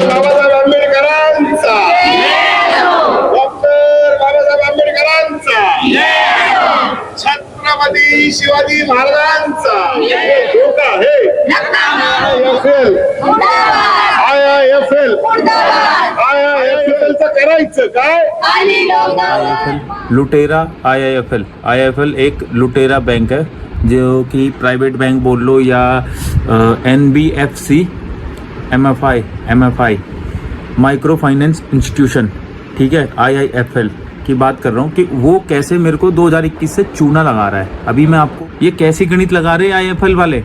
बाबासाहेब आंबेडकरांचा, डॉक्टर बाबासाहेब आंबेडकरांचा, छत्रपती शिवाजी महाराजांचा, IIFL करायचं काय? लुटेरा IIFL एक लुटेरा बैंक है, जो कि प्राइवेट बैंक बोल लो या NBFC MFI micro finance institution, ठीक है, IIFL की बात कर रहा हूँ कि वो कैसे मेरे को 2021 से चूना लगा रहा है। अभी मैं आपको ये कैसी गणित लगा रहे हैं IIFL वाले,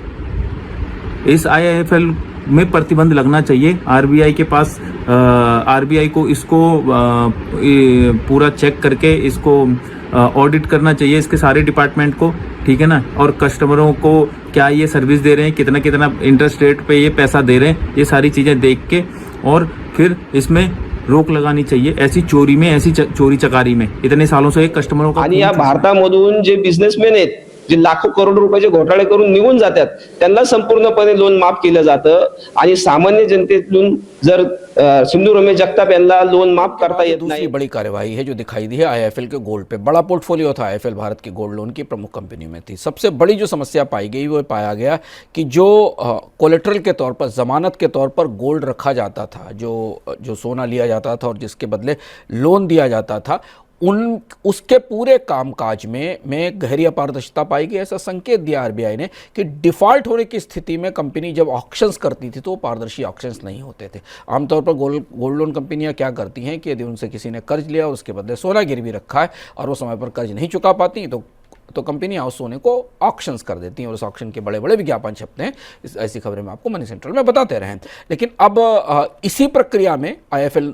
इस IIFL में प्रतिबंध लगना चाहिए। RBI के पास RBI को इसको पूरा चेक करके इसको ऑडिट करना चाहिए, इसके सारे डिपार्टमेंट को, ठीक है ना। और कस्टमरों को क्या ये सर्विस दे रहे हैं, कितना कितना इंटरेस्ट रेट पे ये पैसा दे रहे हैं, ये सारी चीज़ें देख के और फिर इसमें रोक लगानी चाहिए। ऐसी चोरी में, ऐसी चोरी चकारी में इतने सालों से एक कस्टमरों का। आणि या भारतामधून जे बिझनेसमॅन आहेत, जे लाखो करोड रुपयाचे घोटाळे करून निघून जातात, त्यांना संपूर्णपणे लोन माफ केलं जातं आणि सामान्य जनतेतून जर सिंधू रमेश जगताप यांना लोन माफ करता येत दूसरी नाही। बड़ी कार्यवाही है जो दिखाई दी है IIFL के गोल्ड पे। बड़ा पोर्टफोलियो था IIFL, भारत की गोल्ड लोन की प्रमुख कंपनियों में थी। सबसे बड़ी जो समस्या पाई गई वो पाया गया कि जो कोलेट्रल के तौर पर, जमानत के तौर पर गोल्ड रखा जाता था, जो सोना लिया जाता था और जिसके बदले लोन दिया जाता था, उसके पूरे कामकाज में गहरी अपारदर्शिता पाई गई। ऐसा संकेत दिया RBI ने कि डिफ़ॉल्ट होने की स्थिति में कंपनी जब ऑक्शंस करती थी तो पारदर्शी ऑक्शंस नहीं होते थे। आमतौर पर गोल्ड लोन कंपनियां क्या करती हैं कि यदि उनसे किसी ने कर्ज लिया और उसके बदले सोना गिरवी रखा है और वो समय पर कर्ज नहीं चुका पाती तो कंपनियां उस सोने को ऑक्शंस कर देती हैं और उस ऑक्शन के बड़े बड़े विज्ञापन छपते हैं। ऐसी खबरें मैं आपको मनी सेंट्रल में बताते रहे। लेकिन अब इसी प्रक्रिया में IIFL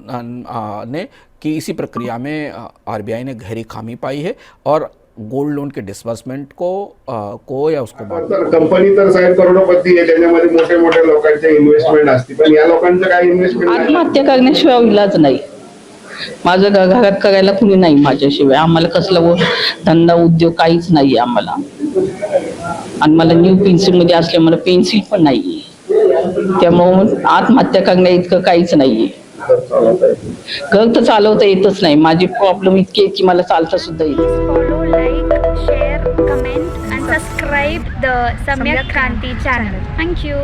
ने कि इसी प्रक्रिया में RBI ने गहरी खामी पाई है और गोल्ड लोन के डिस्बर्समेंट को या उसको कंपनी तर साहेब करोडपती आहे, त्याच्यामध्ये मोठे मोठे लोकांचे इन्व्हेस्टमेंट असते, पण या लोकांचं काय इन्व्हेस्टमेंट? आत्महत्या करण्याशिवाय इलाज नाही। माझं घरात करायला कुणी नाही माझ्याशिवाय। आम्हाला कसला धंदा उद्योग काहीच नाही आम्हाला, आणि मला न्यू पेन्सिल मध्ये असले मला पेन्सिल पण नाही, त्यामुळे आत्महत्या करण्या इतकं काहीच नाहीये। घर तर चालवता येतच नाही, माझी प्रॉब्लेम इतकी की मला चालता सुद्धा येत। Follow, like, share, comment and subscribe the Samyak Kranti channel. Thank you.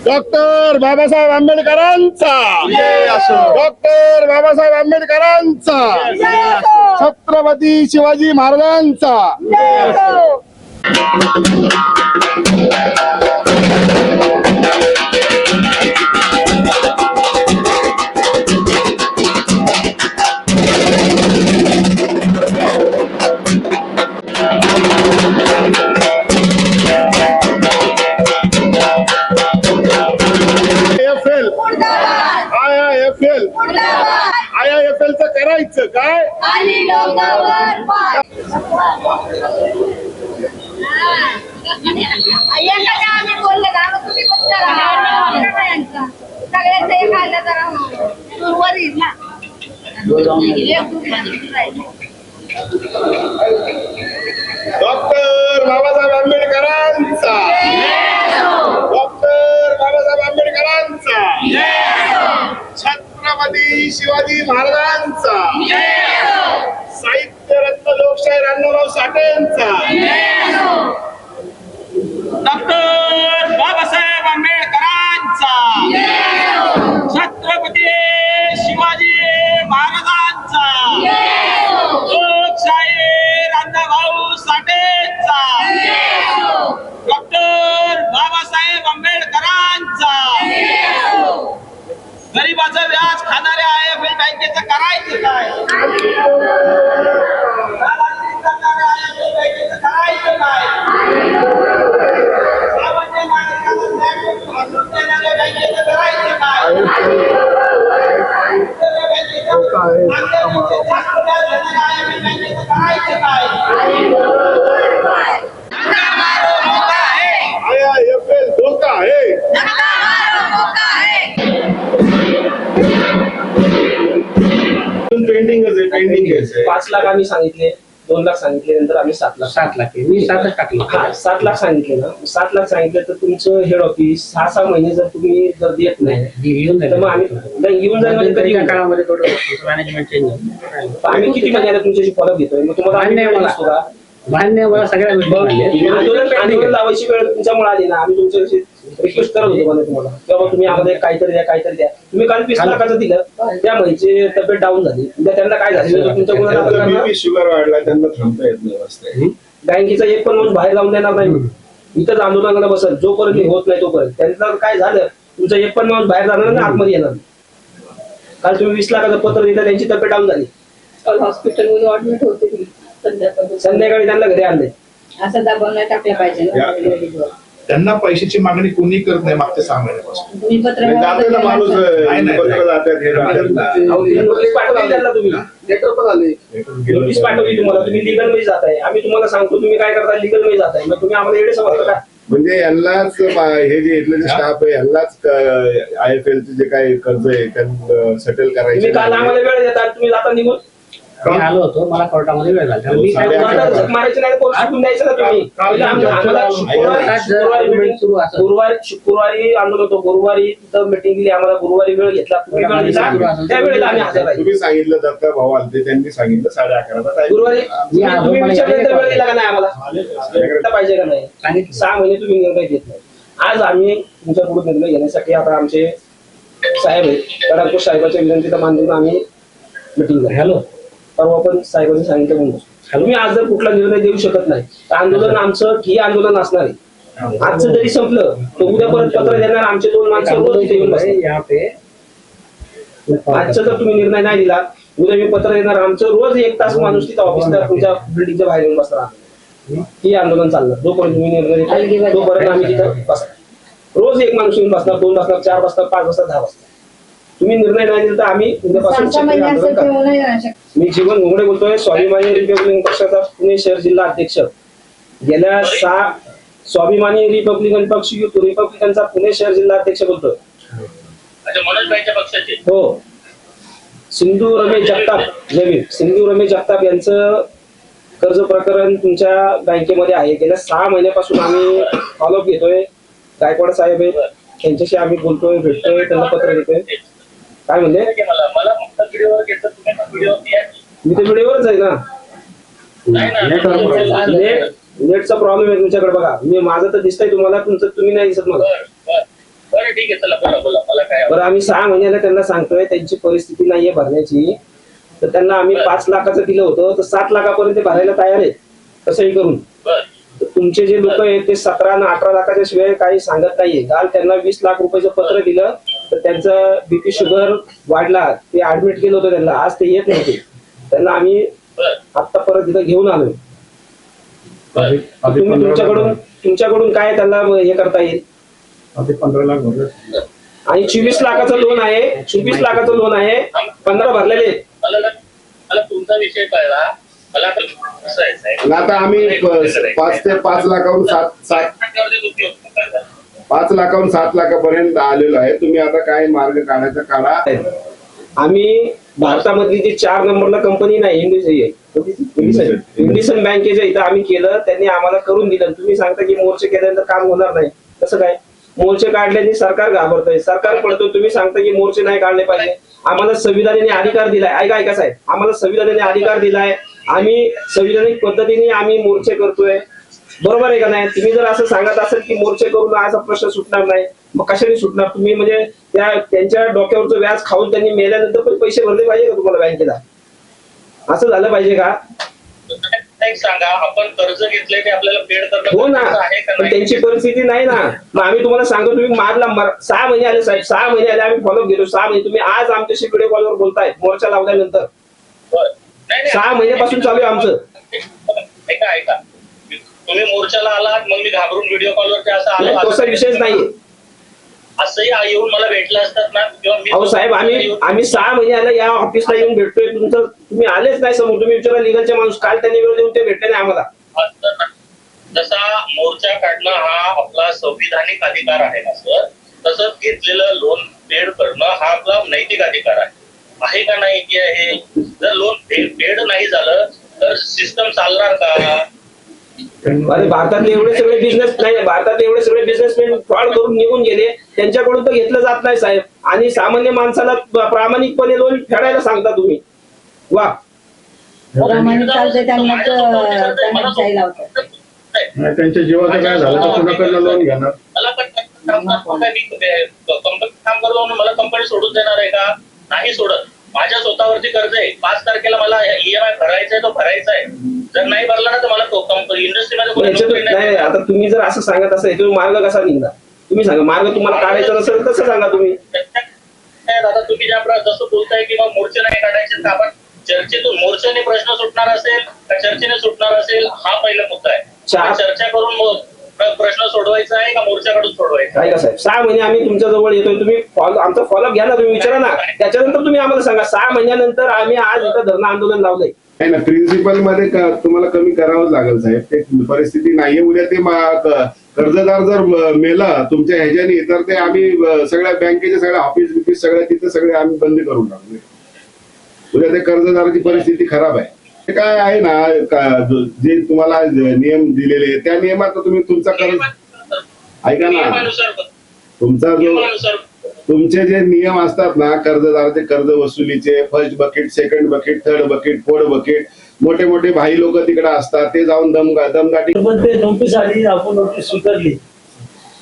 Doctor Babasaheb आंबेडकरांचा, डॉक्टर बाबासाहेब आंबेडकरांचा, छत्रपती शिवाजी महाराजांचा। IIFL करायचं काय? डॉक्टर बाबासाहेब आंबेडकरांचा, डॉक्टर बाबासाहेब आंबेडकरांचा, छत्रपती शिवाजी महाराजांचा, साहित्य रत्न लोकशाहीर अण्णाभाऊ साठेंचा, डॉक्टर बाबासाहेब आंबेडकरांचा, छत्रपती शिवाजी महाराजांचा, लोकशाहीर अण्णाभाऊ साठेंचा, डॉक्टर बाबासाहेब आंबेडकरांचा, गरीबाचं व्याज खाणाऱ्या IIFL बँकेचं करायचं काय? IIFL बँकेचं करायचं काय? पैसे 5 लाख आम्ही सांगितले, 2 लाख सांगितले, नंतर आम्ही 7 लाख 7 लाख मी 7च टाकलं. हा 7 लाख सांगितले ना, 7 लाख सांगितले तर तुमचं हेड ऑफिस 6-6 महिने जर तुम्ही जर देत नाही येऊन तर मग आम्ही नाही येऊन जाईल म्हणजे कधी त्या येऊन जाईल? काळामध्ये थोडं मॅनेजमेंट चेंज झालं. आम्ही किती महिन्याला तुमच्याशी फॉलोअप घेतोय, मग तुम्हाला आम्ही मान्य आहे वेळ मला. देतो का? मान्य आहे, मला सगळ्या गोष्टी मान्य आहेत. आंदोलन लावायची वेळ तुमच्यामुळे आली ना, आम्ही तुमच्याशी रिक्वेस्ट करत होतो मला तुम्हाला तेव्हा तुम्ही आम्हाला काहीतरी द्या. तुम्ही काल 20 लाखाचं दिलं, त्या महिन्याची तब्येत डाऊन झाली, उद्या त्यांना काय झालं तुमच्या गुन्हा दाखल करणार? BP शुगर वाढला, त्यांना थांबता येत नाही रस्ते. बँकेचा एक पण माणूस बाहेर जाऊन देणार नाही, इथंच आंदोलनाला बसल जोपर्यंत हे होत नाही तोपर्यंत. त्यांचं काय झालं, तुमचा एक पण माणूस बाहेर जाणार नाही, आतमध्ये येणार नाही. काल तुम्ही 20 लाखाचं पत्र दिलं, त्यांची तब्येत डाऊन झाली, काल हॉस्पिटलमध्ये ऍडमिट होते ती संध्याकाळी. संध्याकाळी त्यांना घरी आणले. असं दाबून नाही टाकलं पाहिजे ना लेडीजवर. त्यांना पैशाची मागणी कोणी करत नाही मागच्या 6 महिन्यापासून. तुम्ही पत्र नाही, जाते ना माणूस नाही. पत्र जातात, हे जातात ना. अहो, तुम्ही नोटीस पाठवली त्यांना, तुम्ही लेटर पण आले. नोटीस पाठवली तुम्हाला, तुम्ही लिगल मध्ये जाताय, आम्ही तुम्हाला सांगतो तुम्ही काय करता, लिगल मध्ये जाताय, मग तुम्ही आम्हाला एवढे समजता का? म्हणजे यांनाच हे जे इथलं जे स्टाफ आहे यांनाच IFL चे जे काही कर्ज आहे त्यांना सेटल करायचे. तुम्ही काल आम्हाला वेळ देता, तुम्ही जाता निघून. मी आलो होतो, मला कोर्टामध्ये वेळ झाला. मी काय कोर्टात झक मारायची नाही, कोर्ट सुटून द्यायचं ना तुम्ही. पहिले आम्हाला शुक्रवारी आंदोलन होतं, गुरुवारी तिथं मिटिंग दिली आम्हाला, गुरुवारी वेळ घेतला, तुम्ही वेळ दिला, त्या वेळेला आम्ही हजर राहिलो. तुम्ही सांगितलं दत्ता भाऊ आलते, त्यांनी सांगितलं 11:30 गुरुवारी तुम्ही विचारल्यानंतर वेळ दिला का नाही आम्हाला, पाहिजे का नाही? सांगितलं. 6 महिने तुम्ही निर्णय घेत नाही. आज आम्ही तुमच्याकडून निर्णय घेण्यासाठी आता आमचे साहेब आहेत, तर साहेबांच्या विनंतीला मान देऊन आम्ही मिटिंग झाली. हॅलो परवा पण साहेबांनी सांगितलं म्हणून तुम्ही आज जर कुठला निर्णय देऊ शकत नाही तर आंदोलन आमचं ठिय्या आंदोलन असणार आहे. आजचं जरी संपलं तर उद्या परत पत्र देणार, आमचे 2 माणसं रोज तिथे येऊन बसणार. यहाँ पे आजचा जर तुम्ही निर्णय नाही दिला, उद्या मी पत्र देणार, आमचं रोज 1 तास माणूस तिथं ऑफिसला तुमच्या बिल्डिंगच्या बाहेर येऊन बसणार. ही आंदोलन चालणार जोपर्यंत तुम्ही निर्णय देता तोपर्यंत आम्ही तिथं बसणार. रोज 1 माणूस येऊन बसणार, 2 बसणार, 4 बसणार, 5 बसणार, 10 बसणार. तुम्ही निर्णय नाही दिला तर आम्ही उद्यापासून शेतकरी आंदोलन करणार. मी जीवन घोंगडे बोलतोय, स्वाभिमानी रिपब्लिकन पक्षाचा पुणे शहर जिल्हा अध्यक्ष. गेल्या स्वाभिमानी रिपब्लिकन पक्ष रिपब्लिकनचा पुणे शहर जिल्हा अध्यक्ष बोलतोय. मनोज भाईच्या पक्षाचे हो, सिंधू रमेश जगताप, जमीन सिंधू रमेश जगताप यांचं कर्ज प्रकरण तुमच्या बँकेमध्ये आहे. गेल्या 6 महिन्यापासून आम्ही फॉलोअप घेतोय. गायकवाड साहेब आहेत, त्यांच्याशी आम्ही बोलतोय, भेटतोय, त्यांना पत्र देतोय. काय म्हणले, मला फक्त व्हिडिओवर घेतलं, तुम्ही व्हिडिओ मी तर व्हिडिओवरच आहे ना. नेटचा प्रॉब्लेम आहे तुमच्याकडे, बघा. मी माझं तर दिसतंय तुम्हाला, तुमचं तुम्ही नाही दिसत मला. बरं ठीक आहे, चला बोला मला काय. बरं, आम्ही 6 महिन्याला त्यांना सांगतोय त्यांची परिस्थिती नाहीये भरण्याची, तर त्यांना आम्ही 5 लाखाचं दिलं होतं, तर 7 लाखापर्यंत भरायला तयार आहे कसंही करून. तर तुमचे जे लोक आहेत ते 17 आणि 18 लाखाच्या शिवाय काही सांगत नाहीये. काल त्यांना 20 लाख रुपयाचं पत्र दिलं, तर त्यांचं BP शुगर वाढला, ते ऍडमिट केलं होतं त्यांना, आज ते येत नव्हते. त्यांना आम्ही आता परत तिथं घेऊन आलोय. तुम्ही तुमच्याकडून काय त्यांना हे करता येईल. 15 लाख भरले आणि 24 लाखाचं लोन आहे, 24 लाखाचं लोन आहे, 15 भरलेले. मला तुमचा विषय कळला. मला कसं आहे साहेब, आता आम्ही 5 ते 5 लाखावरून 5 लाखावरून 7 लाखापर्यंत आलेलो आहे. तुम्ही आता काय मार्ग काढायचा काढा. आम्ही भारतामधली जी 4 नंबरला कंपनी नाही, इंडियन बँकेच्या इथं आम्ही केलं, त्यांनी आम्हाला करून दिलं. तुम्ही सांगता की मोर्चे केल्यानंतर काम होणार नाही, कसं काय? मोर्चे काढल्याने सरकार घाबरतंय, सरकार पडतो. तुम्ही सांगता की मोर्चे नाही काढले पाहिजे. आम्हाला संविधानाने अधिकार दिलाय. ऐका साहेब, आम्हाला संविधानाने अधिकार दिलाय, आम्ही संविधानिक पद्धतीने आम्ही मोर्चे करतोय, बरोबर आहे का नाही? तुम्ही जर असं सांगत असेल की मोर्चे करून असा प्रश्न सुटणार नाही, मग कशाने सुटणार? तुम्ही म्हणजे त्यांच्या डोक्यावरचं व्याज खाऊन त्यांनी मेल्यानंतर पण पैसे भरले पाहिजे का तुम्हाला बँकेला? असं झालं पाहिजे का? सांगा, आपण कर्ज घेतले ते आपल्याला पेड करणं हो ना, पण त्यांची परिस्थिती नाही ना. मग आम्ही तुम्हाला सांगतो, तुम्ही मारला 6 महिने आले साहेब, 6 महिने आले, आम्ही फॉलोअप घेतो. 6 महिने तुम्ही आज आमच्याशी व्हिडिओ कॉलवर बोलताय मोर्चा लावल्यानंतर. 6 महिन्यापासून चालू आहे आमचं. ऐका, तुम्ही मोर्चाला आलात, मग मी घाबरून व्हिडिओ कॉलवर असं आलो, तसा विषयच नाहीये. असंही येऊन मला भेटलं असतात ना, किंवा मी. अहो साहेब, आम्ही 6 महिने आले या ऑफिसला येऊन भेटतोय, तुमचं तुम्ही आलेच नाही समोर. तुम्ही विचारा लिगलचे माणूस, काल त्यांनी वेळ देऊन ते भेटले नाही आम्हाला. जसा मोर्चा काढणं हा आपला संविधानिक अधिकार आहे ना सर, तसंच घेतलेलं लोन पेड करणं हा आपला नैतिक अधिकार आहे. आहे का नाही की आहे? जर लोन पेड नाही झालं तर सिस्टम चालणार का? अरे भारतातले एवढे सगळे बिझनेस नाही, भारतातले एवढे सगळे बिझनेसमॅन फ्रॉड करून निघून गेले, त्यांच्याकडून तर घेतलं जात नाही साहेब. आणि सामान्य माणसाला प्रामाणिकपणे लोन फेडायला सांगता तुम्ही. वा, प्रमाणिक चालतंय त्यांना जायला लावतात. त्यांच्या जीवाचं काय झालं तर कुणाकडनं लोन घेणार? मला कंपनी काम करतो म्हणून मला कंपनी सोडून देणार आहे का? नाही सोडत. माझ्या स्वतःवरती कर्ज आहे, 5 तारखेला मला EMI भरायचा आहे, तो भरायचा आहे. जर नाही भरला ना तर मला इंडस्ट्रीमध्ये नाही. आता तुम्ही जर असं सांगत असाल तुम्ही मार्ग कसा निघणार? तुम्ही सांगा, मार्ग तुम्हाला काढायचा नसेल तसं सांगा तुम्ही. आता तुम्ही जसं बोलताय की मग मोर्चे नाही काढायचे, तर आपण चर्चेतून मोर्चाने प्रश्न सुटणार असेल का चर्चेने सुटणार असेल हा पहिला मुद्दा आहे. चर्चा करून मग प्रश्न सोडवायचा आहे का मोर्चाकडून सोडवायचा आहे? का साहेब, 6 महिने आम्ही तुमच्या जवळ येतोय, तुम्ही आमचा फॉलोअप घ्या ना, तुम्ही विचारा ना, त्याच्यानंतर तुम्ही आम्हाला सांगा. 6 महिन्यानंतर आम्ही आज इथं धरणं आंदोलन लावलंय. नाही ना, प्रिन्सिपल मध्ये तुम्हाला कमी करावंच लागेल साहेब. ते परिस्थिती नाहीये. उद्या ते कर्जदार जर मेला तुमच्या ह्याच्याने तर ते आम्ही सगळ्या बँकेचे सगळ्या ऑफिस बिफिस सगळ्या तिथे सगळे आम्ही बंद करून टाकले. उद्या ते कर्जदाराची परिस्थिती खराब आहे. ते काय आहे ना, जे तुम्हाला नियम दिलेले त्या नियमात तुम्ही तुमचा कर्ज ऐका ना, तुमचा जो तुमचे जे नियम असतात ना कर्जदाराचे कर्ज वसुलीचे, first bucket, second bucket, third bucket, fourth bucket, मोठे मोठे भाई लोक तिकडे असतात, ते जाऊन दमदाटी. पण ते नोटीस आली, आपण नोटीस स्वीकारली.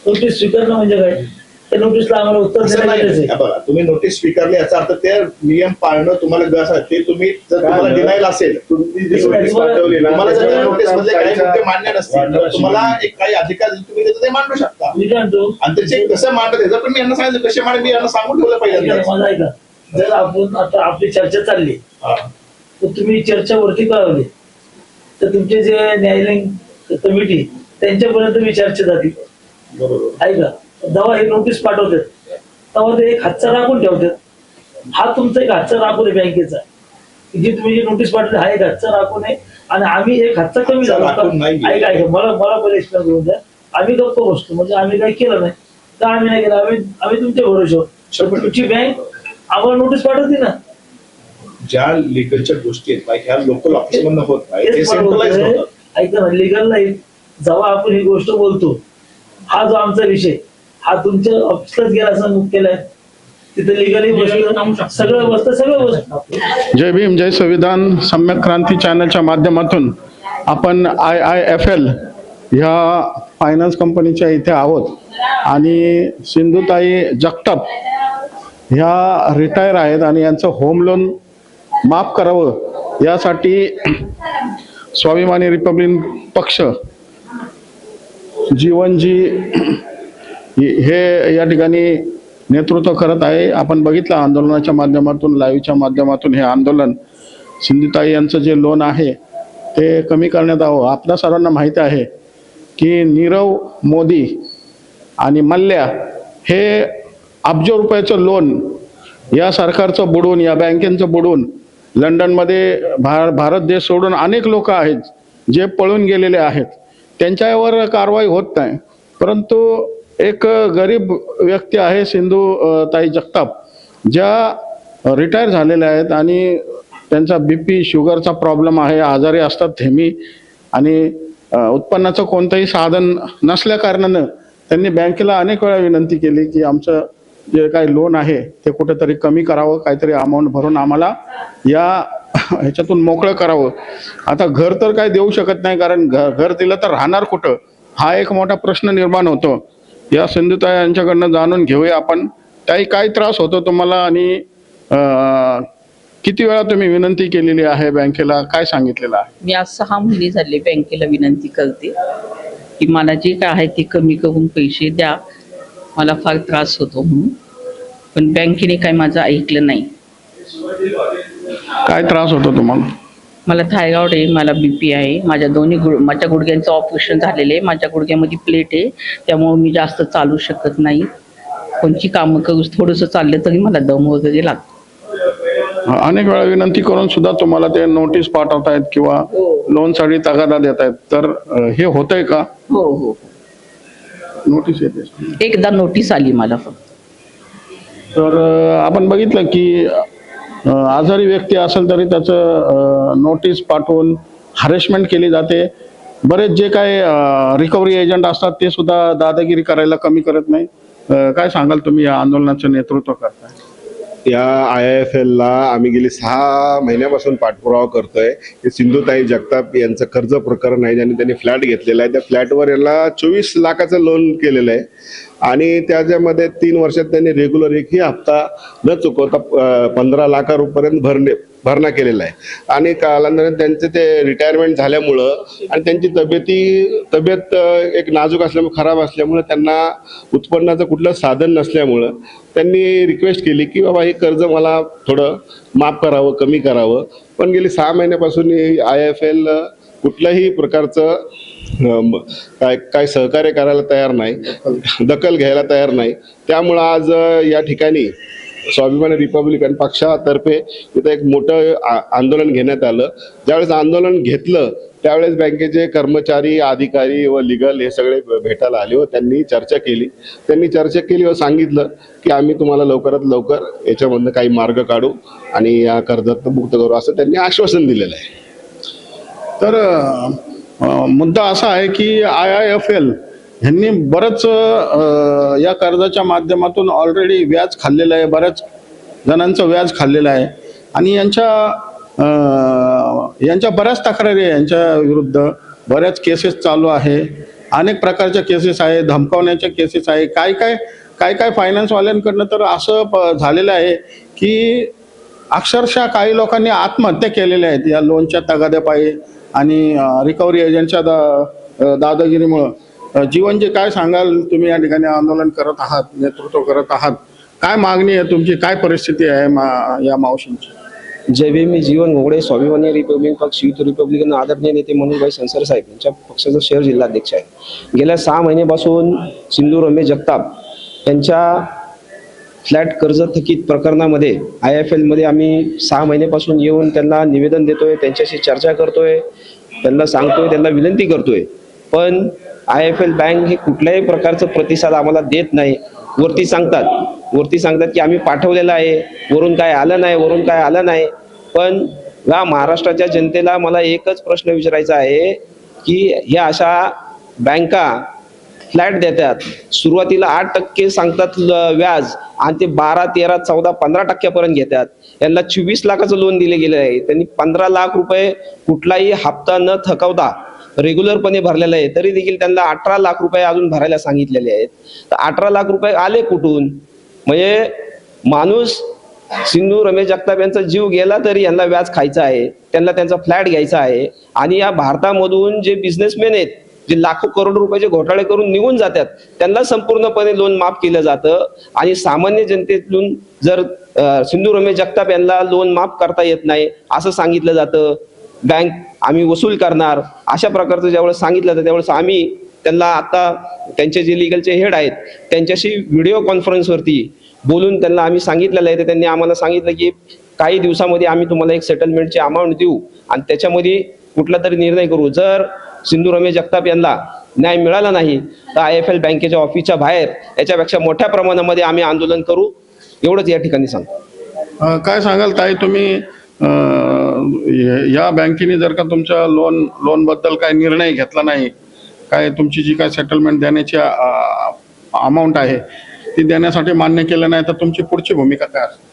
नोटीस स्वीकारणं म्हणजे काय? त्या नोटीसला आम्हाला उत्तर देण्याचं. बघा, तुम्ही नोटीस स्वीकारली याचा अर्थ ते नियम पाळणं तुम्हाला गरज आहे. ते तुम्ही जर तुम्हाला डिनायल असेल, तुम्ही जी नोटीस पाठवली ना तुम्हाला जर नोटीस मध्ये काही मुद्दे मान्य नसतील तर तुम्हाला एक काही अधिकार तुम्ही त्याचं ते मांडू शकता. मी काय म्हणतो, आणि त्याचे कसं मांडत त्याचं पण मी यांना सांगितलं कसे मांड, मी यांना सांगून ठेवलं पहिल्यांदा. माझा ऐका, जर आपण आता आपली चर्चा चालली तर तुम्ही चर्चावरती कळवली तर तुमचे जे न्यायालयीन कमिटी त्यांच्यापर्यंत मी चर्चा जाते. बरोबर, ऐका, जेव्हा हे नोटीस पाठवतात तेव्हा ते एक हातचा राखून ठेवतात. हा तुमचा एक हातचा राखून आहे बँकेचा, जी तुम्ही जी नोटीस पाठवली हा एक हातचा राखून आहे आणि आम्ही एक हातचा कमी झालो. ऐका ऐका, मला पहिले एक्सप्लेन करून द्या. आम्ही गप्प बसतो म्हणजे आम्ही काही केलं नाही तर आम्ही नाही केलं, आम्ही तुमच्या भरोशावर. तुमची बँक आम्हाला नोटीस पाठवते ना. ज्या लिगलच्या गोष्टी आहेत ह्या लोकल ऑफिस मधून होत नाही, ते सेंट्रलाइज होतात. ऐका ना, लिगल नाही. जेव्हा आपण ही गोष्ट बोलतो, हा जो आमचा विषय हा तुमच्या ऑफिसलाच गेला असं केलाय, तिथे लिगली बसलं, सगळं बसतं. जय भीम, जय संविधान. सम्यक क्रांती चॅनलच्या माध्यमातून आपण IIFL ह्या फायनान्स कंपनीच्या इथे आहोत आणि सिंधुताई जगताप ह्या रिटायर आहेत आणि यांचं होम लोन माफ करावं यासाठी स्वाभिमानी रिपब्लिकन पक्ष जीवनजी हे या ठिकाणी नेतृत्व करत आहे. आपण बघितलं आंदोलनाच्या माध्यमातून, लाईव्हच्या माध्यमातून हे आंदोलन सिंधुताई यांचं जे लोन आहे ते कमी करण्यात यावं. आपल्या सर्वांना माहिती आहे की नीरव मोदी आणि मल्ल्या हे अब्ज रुपयाचं लोन या सरकारचं बुडून, या बँकेचं बुडून लंडनमध्ये भारत देश सोडून अनेक लोक आहेत जे पळून गेलेले आहेत. त्यांच्यावर कारवाई होत नाही, परंतु एक गरीब व्यक्ती आहे सिंधुताई जगताप ज्या रिटायर झालेल्या आहेत आणि त्यांचा BP शुगरचा प्रॉब्लेम आहे, आजारी असतात नेहमी आणि उत्पन्नाचं कोणतंही साधन नसल्या कारणानं त्यांनी बँकेला अनेक वेळा विनंती केली की आमचं जे काही लोन आहे ते कुठेतरी कमी करावं, काहीतरी अमाऊंट भरून आम्हाला या ह्याच्यातून मोकळं करावं. आता घर तर काय देऊ शकत नाही, कारण घर दिलं तर राहणार कुठं हा एक मोठा प्रश्न निर्माण होतो. या सिंधुताई यांच्याकडनं जाणून घेऊया आपण, काही काय त्रास होतो तुम्हाला आणि किती वेळा तुम्ही विनंती केलेली आहे बँकेला, काय सांगितलेलं आहे? मी आज 6 महिने झाले बँकेला विनंती करते की मला जे काय आहे ते कमी करून पैसे द्या, मला फार त्रास होतो म्हणून, पण बँकेने काय माझं ऐकलं नाही. काय त्रास होतो तुम्हाला? मला थायरॉइड आहे, मला BP आहे, माझ्या माझ्या गुडघ्यांचं ऑपरेशन झालेलं आहे, माझ्या गुडघ्यामध्ये प्लेट आहे, त्यामुळे मी जास्त चालू शकत नाही. कोणची कामं करू थोडंसं चाललं तरी मला दम वगैरे लागतो. अनेक वेळा विनंती करून सुद्धा तुम्हाला ते नोटीस पाठवतायत किंवा लोनसाठी तगादा देत आहेत, तर हे होतंय का? हो हो, नोटीस येते? एकदा नोटीस आली मला फक्त. तर आपण बघितलं की आजारी व्यक्ती असेल तरी त्याचं नोटीस पाठवून हॅरेसमेंट केली जाते. बरेच जे काय रिकव्हरी एजंट असतात ते सुद्धा दादागिरी करायला कमी करत नाही. काय सांगाल तुम्ही या आंदोलनाचं नेतृत्व करताय? या IIFL ला आम्ही गेली 6 महिन्यापासून पाठपुरावा करतोय. हे सिंधुताई जगताप यांचं कर्ज प्रकरण आहे, ज्यांनी त्यांनी फ्लॅट घेतलेला आहे. त्या फ्लॅटवर याला 24 लाखाचं लोन केलेलं आहे आणि त्याच्यामध्ये 3 वर्षात त्यांनी रेग्युलर एकही हप्ता न चुकवता 15 लाख रुपयांपर्यंत भरणा केलेला आहे. आणि कालांतराने त्यांचे ते रिटायरमेंट झाल्यामुळं आणि त्यांची तब्येत एक नाजूक असल्यामुळे, खराब असल्यामुळे, त्यांना उत्पन्नाचं कुठलं साधन नसल्यामुळं त्यांनी रिक्वेस्ट केली की बाबा हे कर्ज मला थोडं माफ करावं, कमी करावं. पण गेली 6 महिन्यापासून IIFL कुठल्याही प्रकारचं काय सहकार्य करायला तयार नाही, दखल घ्यायला तयार नाही. त्यामुळं आज या ठिकाणी स्वाभिमानी रिपब्लिकन पक्षातर्फे इथं एक मोठं आंदोलन घेण्यात आलं. ज्यावेळेस आंदोलन घेतलं त्यावेळेस बँकेचे कर्मचारी, अधिकारी व लिगल हे सगळे भेटायला आले व त्यांनी चर्चा केली व सांगितलं की आम्ही तुम्हाला लवकरात लवकर याच्यामधनं काही मार्ग काढू आणि या कर्जात मुक्त करू, असं त्यांनी आश्वासन दिलेलं आहे. तर मुद्दा असा आहे की IIFL ह्यांनी बरंच या कर्जाच्या माध्यमातून ऑलरेडी व्याज खाल्लेलं आहे, बऱ्याच जणांचं व्याज खाल्लेलं आहे आणि यांच्या बऱ्याच तक्रारी आहे. यांच्या विरुद्ध बऱ्याच केसेस चालू आहे, अनेक प्रकारच्या केसेस आहे, धमकावण्याच्या केसेस आहे. काय फायनान्सवाल्यांकडनं तर असं झालेलं आहे की अक्षरशः काही लोकांनी आत्महत्या केलेल्या आहेत या लोनच्या तगाद्यापायी आणि रिकव्हरी एजंटच्या दादागिरीमुळं. जीवनजी, काय सांगाल? तुम्ही या ठिकाणी आंदोलन करत आहात, नेतृत्व करत आहात, काय मागणी आहे तुमची, काय परिस्थिती आहे या मावशींची? जय भीम. मी जीवन घोगडे, स्वाभिमानी रिपब्लिकन पक्ष, युथ रिपब्लिकन आदरणीय नेते मनोजभाई संसार साहेब यांच्या पक्षाचा शहर जिल्हाध्यक्ष आहे. गेल्या 6 महिन्यापासून सिंधू रमेश जगताप यांच्या फ्लॅट कर्ज थकीत प्रकरणामध्ये IIFL मध्ये आम्ही 6 महिन्यापासून येऊन त्यांना निवेदन देतोय, त्यांच्याशी चर्चा करतोय, त्यांना सांगतोय, त्यांना विनंती करतोय. पण IIFL बँक हे कुठल्याही प्रकारचं प्रतिसाद आम्हाला देत नाही. वरती सांगतात की आम्ही पाठवलेलं आहे, वरून काय आलं नाही. पण या महाराष्ट्राच्या जनतेला मला एकच प्रश्न विचारायचा आहे की ह्या अशा बँका फ्लॅट देतात, सुरुवातीला 8% सांगतात व्याज आणि ते 12, 13, 14, 15% घेतात. यांना 24 लाखाचं लोन दिले गेले आहे. त्यांनी 15 लाख रुपये कुठलाही हप्ता न थकवता रेग्युलरपणे भरलेला आहे, तरी देखील त्यांना 18 लाख रुपये अजून भरायला सांगितलेले आहेत. तर 18 लाख रुपये आले कुठून? म्हणजे माणूस सिंधू रमेश जगताप यांचा जीव गेला तरी यांना व्याज खायचं आहे, त्यांना त्यांचा फ्लॅट घ्यायचा आहे. आणि या भारतामधून जे बिझनेसमॅन आहेत, जे लाखो करोड रुपयाचे घोटाळे करून निघून जातात, त्यांना संपूर्णपणे लोन माफ केलं जातं. आणि सामान्य जनतेतून जर सिंधू रमेश जगताप यांना लोन माफ करता येत नाही असं सांगितलं जातं. बँक आम्ही वसूल करणार अशा प्रकारचं ज्यावेळेस सांगितलं जातं त्यावेळेस आम्ही त्यांना, आता त्यांचे जे लिगलचे हेड आहेत त्यांच्याशी व्हिडिओ कॉन्फरन्सवरती बोलून त्यांना आम्ही सांगितलेलं आहे. तर त्यांनी आम्हाला सांगितलं की काही दिवसामध्ये आम्ही तुम्हाला एक सेटलमेंटची अमाऊंट देऊ आणि त्याच्यामध्ये कुठला तरी निर्णय करू. जर सिंधू रमेश जगताप यांना न्याय मिळाला नाही तर IIFL बँकेच्या ऑफिसच्या बाहेर याच्यापेक्षा मोठ्या प्रमाणामध्ये आम्ही आंदोलन करू, एवढंच या ठिकाणी सांगतो. काय सांगाल ताई तुम्ही, या बँकेने जर का तुमच्या लोन बद्दल काय निर्णय घेतला नाही, काय तुमची जी काय सेटलमेंट देण्याची अमाऊंट आहे ती देण्यासाठी मान्य केलं नाही, तर तुमची पुढची भूमिका काय असते?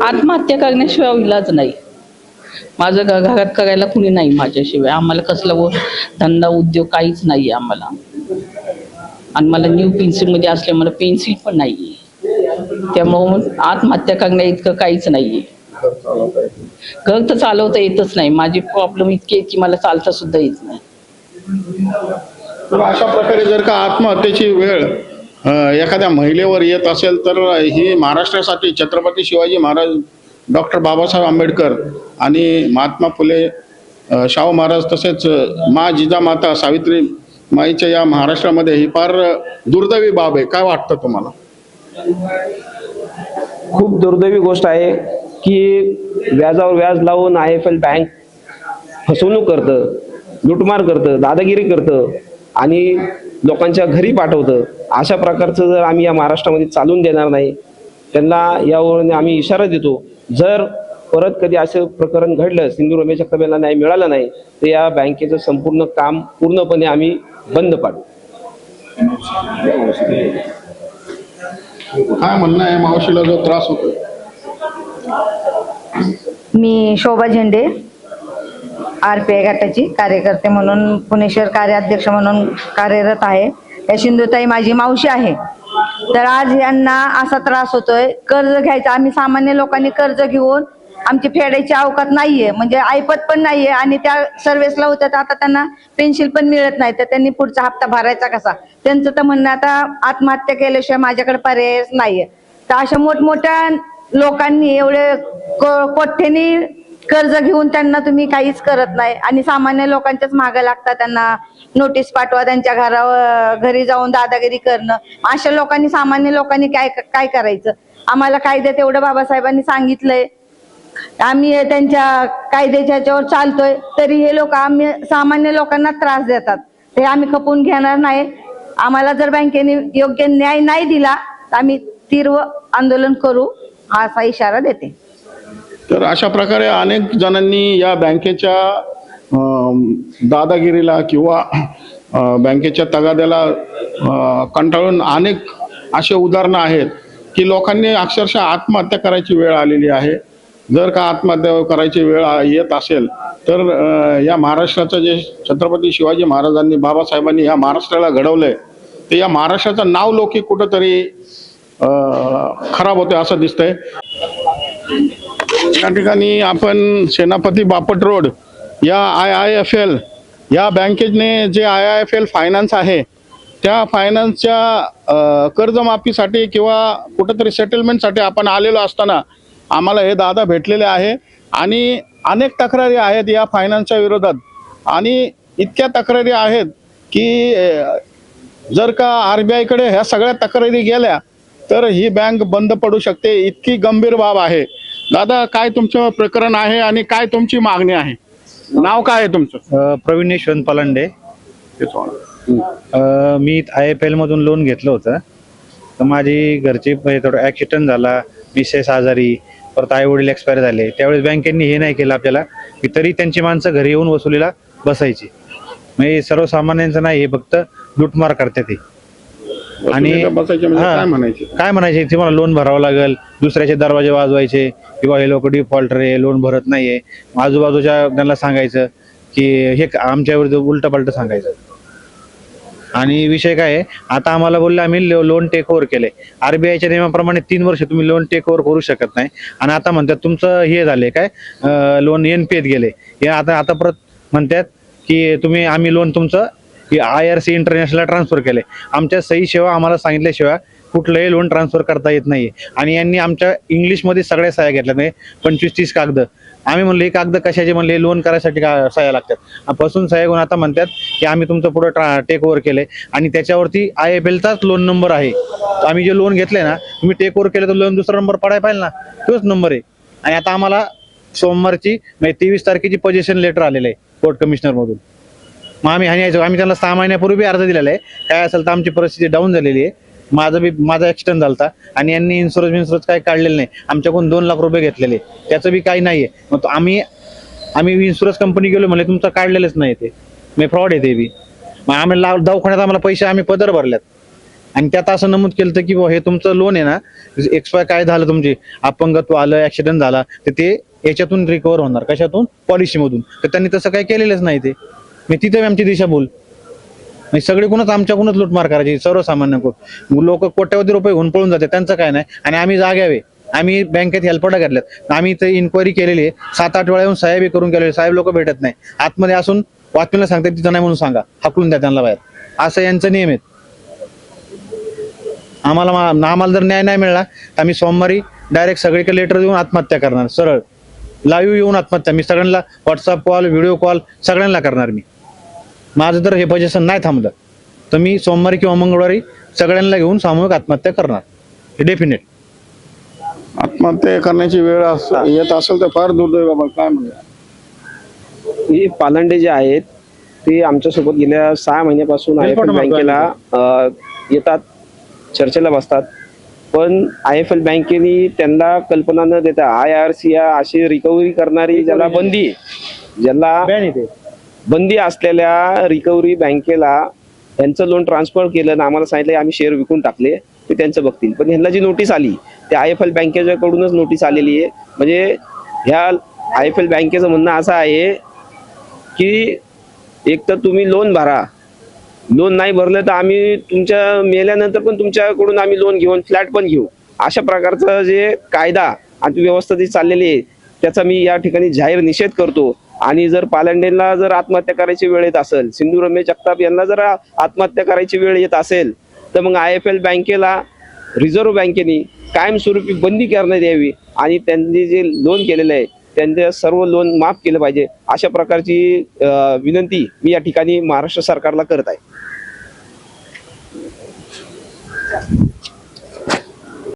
आत्महत्या करण्याशिवाय इलाज नाही. माझं घरात करायला कुणी नाही माझ्याशिवाय. आम्हाला कसला धंदा उद्योग काहीच नाही आम्हाला. आणि मला न्यू पेन्सिलमध्ये असल्या मला पेन्सिल पण नाही, त्यामुळे आत्महत्या करण्या इतकं काहीच नाहीये. घर तर चालवता येतच नाही. माझी प्रॉब्लेम इतके आहेत की मला चालता सुद्धा येत नाही. अशा प्रकारे जर का आत्महत्येची वेळ एखाद्या महिलेवर येत असेल तर ही महाराष्ट्रासाठी छत्रपती शिवाजी महाराज, डॉक्टर बाबासाहेब आंबेडकर आणि महात्मा फुले, शाहू महाराज तसेच मा जिजामाता सावित्री माईच्या या महाराष्ट्रामध्ये ही फार दुर्दैवी बाब आहे. काय वाटतं तुम्हाला? खूप दुर्दैवी गोष्ट आहे की व्याजावर व्याज लावून IIFL बँक फसवणूक करतं, लुटमार करतं, दादागिरी करतं आणि लोकांच्या घरी पाठवतं. अशा प्रकारचं जर आम्ही या महाराष्ट्रामध्ये चालून देणार नाही त्यांना यावरून आम्ही इशारा देतो, जर परत कधी असं प्रकरण घडलं, सिंधू रमेश जगताप यांना न्याय मिळाला नाही, तर या बँकेचं संपूर्ण काम पूर्णपणे आम्ही बंद पाडू. काय म्हणणं आहे मावशीला जो त्रास होतो? मी शोभा झेंडे, RPI गटाची कार्यकर्ते म्हणून, पुणे शहर कार्याध्यक्ष म्हणून कार्यरत आहे. या सिंधुताई माझी मावशी आहे. तर आज यांना असा त्रास होतोय, कर्ज घ्यायचं, आम्ही सामान्य लोकांनी कर्ज घेऊन आमची फेडायची अवकात नाहीये, म्हणजे ऐपत पण नाहीये, आणि त्या सर्व्हिसला होत्या तर आता त्यांना पेन्शन पण मिळत नाही, तर त्यांनी पुढचा हप्ता भरायचा कसा? त्यांचं तर म्हणणं आता आत्महत्या केल्याशिवाय माझ्याकडे पर्यायच नाहीये. तर अशा मोठमोठ्या लोकांनी एवढे कोट्यानी कर्ज घेऊन त्यांना तुम्ही काहीच करत नाही, आणि सामान्य लोकांच्याच मागे लागतात. त्यांना नोटीस पाठवा, त्यांच्या घरी जाऊन दादागिरी करणं. अशा लोकांनी, सामान्य लोकांनी काय करायचं? आम्हाला कायद्यात तेवढं बाबासाहेबांनी सांगितलंय, आम्ही त्यांच्या कायद्याच्या ह्याच्यावर चालतोय, तरी हे लोक आम्ही सामान्य लोकांना त्रास देतात. ते आम्ही खपून घेणार नाही. आम्हाला जर बँकेने योग्य न्याय नाही दिला तर आम्ही तीव्र आंदोलन करू, हा असा इशारा देते. तर अशा प्रकारे अनेक जणांनी या बँकेच्या दादागिरीला किंवा बँकेच्या तगाद्याला कंटाळून अनेक असे उदाहरणं आहेत की लोकांनी अक्षरशः आत्महत्या करायची वेळ आलेली आहे. जर का आत्महत्या करायची वेळ येत असेल तर या महाराष्ट्राचं जे छत्रपती शिवाजी महाराजांनी, बाबासाहेबांनी या महाराष्ट्राला घडवलंय, ते या महाराष्ट्राचं नाव लौकिक कुठंतरी खराब होते असं दिसतंय. या ठिकाणी आपण सेनापती बापट रोड या IIFL या बँकेने जे IIFL फायनान्स आहे त्या फायनान्सच्या कर्जमाफीसाठी किंवा कुठंतरी सेटलमेंटसाठी आपण आलेलो असताना आम्हाला हे दादा भेटलेले आहे, आणि अनेक तक्रारी आहेत या फायनान्सच्या विरोधात, आणि इतक्या तक्रारी आहेत की जर का RBIकडे ह्या सगळ्या तक्रारी गेल्या तर ही बँक बंद पडू शकते, इतकी गंभीर बाब आहे. दादा, काय तुमचं प्रकरण आहे आणि काय तुमची मागणी आहे? नाव काय आहे तुमचं? प्रवीण यशवंत पलांडे. मी IIFL मधून लोन घेतलं होतं, तर माझी घरची थोडं ॲक्सिडेंट झाला, मिसेस आजारी, परत आई वडील एक्सपायर झाले. त्यावेळेस बँकेने हे नाही केलं आपल्याला की तरी त्यांची माणसं घरी येऊन वसुलीला बसायची. म्हणजे सर्वसामान्यांचं नाही, हे फक्त लूटमार करते ते. आणि काय म्हणायचे, तुम्हाला लोन भरावं लागेल, दुसऱ्याचे दरवाजे वाजवायचे किंवा हे लोक डिफॉल्टर आहे, लोन भरत नाहीये, आजूबाजूच्या त्यांना सांगायचं की हे आमच्यावर उलट पालट सांगायचं. आणि विषय काय आहे, आता आम्हाला बोलले आम्ही लोन टेक ओव्हर केले. RBIच्या नियमाप्रमाणे 3 वर्ष तुम्ही लोन टेक ओव्हर करू शकत नाही, आणि आता म्हणतात तुमचं हे झाले काय, लोन NPAत गेले. हे आता परत म्हणतात की आम्ही लोन तुमचं IRC इंटरनॅशनल ट्रान्सफर केले. आमच्या सही शिवाय, आम्हाला सांगितल्याशिवाय कुठलंही लोन ट्रान्सफर करता येत नाही. आणि यांनी आमच्या इंग्लिशमध्ये सगळ्या सह्या घेतल्या, नाही 25-30 कागद. आम्ही म्हणले हे कागद कशाचे, म्हणले लोन करायसाठी का सह्या लागतात, पासून सह्या घेऊन आता म्हणतात की आम्ही तुमचं पुढं टेक ओव्हर केलंय, आणि त्याच्यावरती IIFLचाच लोन नंबर आहे. आम्ही जे लोन घेतले ना, तुम्ही टेक ओव्हर केलं तर लोन दुसरा नंबर पडायला पाहिजे ना, तोच नंबर आहे. आणि आता आम्हाला सोमवारची म्हणजे 23 तारखेची पोझिशन लेटर आलेलं आहे कोर्ट कमिशनर मधून. मग आम्ही त्यांना 6 महिन्यापूर्वी अर्ज दिलेला आहे. काय असेल तर आमची परिस्थिती डाऊन झालेली आहे, माझा ऍक्सिडेंट झाला आणि यांनी इन्शुरन्स काय काढलेलं नाही, आमच्याकडून 2 लाख रुपये घेतलेले, त्याचं बी काही नाहीये. मग आम्ही इन्शुरन्स कंपनी गेलो, म्हणले तुमचं काढलेलंच नाही, ते मी फ्रॉड आहे ते बी. मग आम्ही दवाखान्यात आम्हाला पैसे आम्ही पदर भरल्यात, आणि त्यात असं नमूद केलं की हे तुमचं लोन आहे ना, एक्सपायर काय झालं, तुमची अपंगत्व आलं, ऍक्सिडेंट झाला, तर ते याच्यातून रिकवर होणार, कशातून, पॉलिसीमधून. तर त्यांनी तसं काही केलेलंच नाही. ते मी तिथे आमची दिशाभूल, सगळीकडूनच आमच्याकडूनच लूटमार करायची, सर्वसामान्य लोक कोट्यावधी रुपये घेऊन पळून जाते, त्यांचं काय नाही. आणि आम्ही जाग्यावे, आम्ही बँकेत हेल्पडा घातल्यात, आम्ही इथे इन्क्वायरी केलेली आहे, 7-8 वेळा येऊन साहेब बी करून गेलेले, साहेब लोक भेटत नाही, आतमध्ये असून बातमीला सांगतात तिथं नाही म्हणून सांगा, हाकलून द्या त्यांना बाहेर, असं यांचा नियम आहे. आम्हाला जर न्याय नाही मिळाला तर आम्ही सोमवारी डायरेक्ट सगळीकडे लेटर देऊन आत्महत्या करणार, सरळ लाईव्ह येऊन आत्महत्या. मी सगळ्यांना व्हॉट्सअप कॉल, व्हिडिओ कॉल सगळ्यांना करणार. मी माझं जर हे पोझिशन नाही थांबलं तर मी सोमवारी किंवा मंगळवारी सगळ्यांना घेऊन सामूहिक आत्महत्या करणार, हे डेफिनेट. आत्महत्या करण्याची वेळ येत असेल तर फार दुर्दैव बाबा. काय म्हणूया, हे पालांडे जे आहेत ते आमच्यासोबत गेल्या 6 महिन्यापासून IIFL बँकेला येतात, चर्चेला बसतात, पण IIFL बँकेने त्यांना कल्पना न देता IRC अशी रिकव्हरी करणारी ज्याला बंदी आहे, ज्याला बंदी असलेल्या रिकव्हरी बँकेला यांचं लोन ट्रान्सफर केलं आणि आम्हाला सांगितलं आम्ही शेअर विकून टाकले, ते त्यांचं बघतील. पण ह्यांना जी नोटीस आली ते IIFL बँकेच्याकडूनच नोटीस आलेली आहे. म्हणजे ह्या IIFL बँकेचं म्हणणं असं आहे की एक तर तुम्ही लोन भरा, लोन नाही भरलं तर आम्ही तुमच्या मेल्यानंतर पण तुमच्याकडून आम्ही लोन घेऊन फ्लॅट पण घेऊ. अशा प्रकारचं जे कायदा आणि व्यवस्था जी चाललेली आहे त्याचा मी या ठिकाणी जाहीर निषेध करतो. आणि जर पालंडेला जर आत्महत्या करायची वेळ येत असेल, सिंधू रमेश जगताप यांना जर आत्महत्या करायची वेळ येत असेल तर मग IIFL बँकेला रिझर्व्ह बँकेने कायमस्वरूपी बंदी करण्यात यावी आणि त्यांनी जे लोन केलेलं आहे त्यांचे सर्व लोन माफ केलं पाहिजे. अशा प्रकारची विनंती मी या ठिकाणी महाराष्ट्र सरकारला करत आहे.